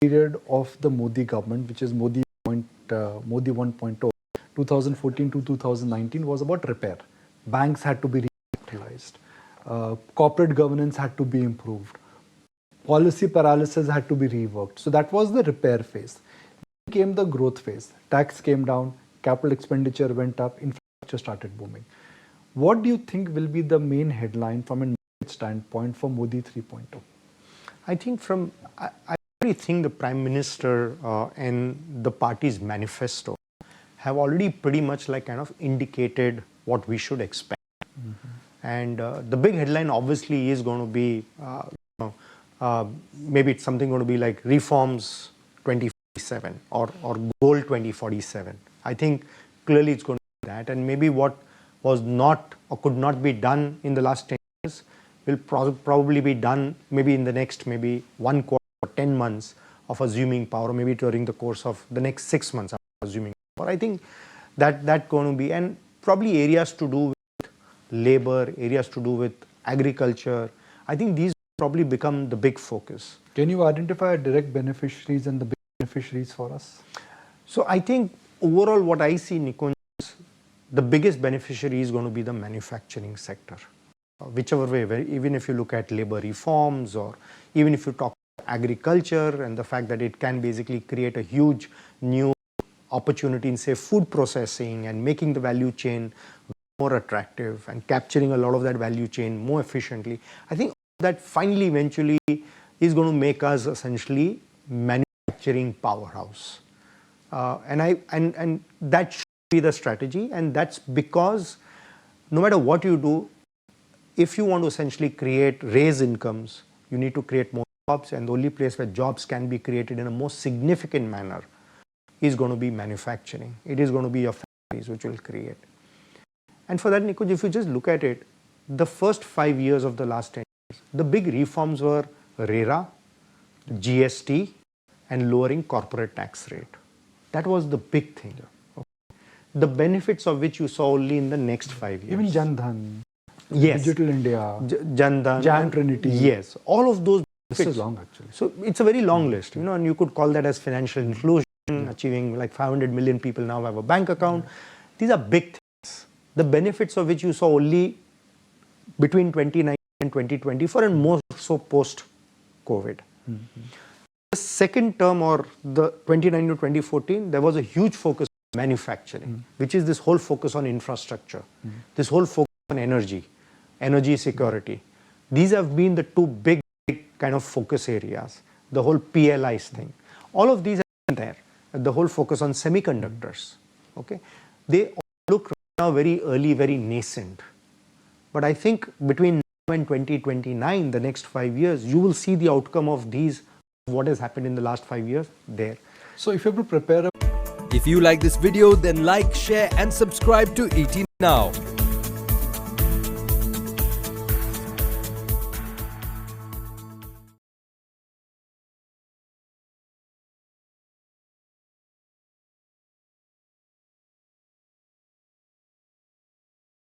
period of the Modi government, which is Modi 1.0, 2014 to 2019, was about repair. Banks had to be recapitalized. Corporate governance had to be improved. Policy paralysis had to be reworked. So that was the repair phase. Then came the growth phase. Tax came down, capital expenditure went up, infrastructure started booming. What do you think will be the main headline from a market standpoint for Modi 3.0? I think I really think the Prime Minister and the party's manifesto have already pretty much kind of indicated what we should expect. And the big headline obviously is going to be, maybe it's something going to be like reforms 2047 or goal 2047. I think clearly it's going to be that, and maybe what was not or could not be done in the last 10 years will probably be done maybe in the next 1 quarter or 10 months of assuming power, or maybe during the course of the next 6 months of assuming power. I think that's going to be, and probably areas to do with labor, areas to do with agriculture. I think these probably become the big focus. Can you identify direct beneficiaries and the big beneficiaries for us? So I think overall what I see, Nikunj, the biggest beneficiary is going to be the manufacturing sector. Whichever way, even if you look at labor reforms, or even if you talk about agriculture and the fact that it can basically create a huge new opportunity in, say, food processing and making the value chain more attractive and capturing a lot of that value chain more efficiently. I think that finally, eventually, is going to make us essentially manufacturing powerhouse, and that should be the strategy. And that's because no matter what you do, if you want to essentially raise incomes, you need to create more jobs, and the only place where jobs can be created in a more significant manner is going to be manufacturing. It is going to be your factories which will create. And for that, Nikunj, if you just look at it, the first 5 years of the last 10 years, the big reforms were RERA, GST, and lowering corporate tax rate. That was the big thing. Okay. The benefits of which you saw only in the next 5 years. Even Jan Dhan, yes, Digital India, Jan Dhan, Jam Trinity. Yes, all of those benefits. This is long actually. So it's a very long list, and you could call that as financial inclusion, achieving like 500 million people now have a bank account. These are big things. The benefits of which you saw only between 2019 and 2024, and more so post-COVID. The second term, or the 2019 to 2014, there was a huge focus on manufacturing, which is this whole focus on infrastructure, this whole focus on energy security. These have been the two big kind of focus areas. The whole PLIs thing. All of these have been there. The whole focus on semiconductors. Okay, they all look right now very early, very nascent. But I think between now and 2029, the next 5 years, you will see the outcome of what has happened in the last 5 years there. So if you have to prepare If you like this video, then like, share and subscribe to ET Now.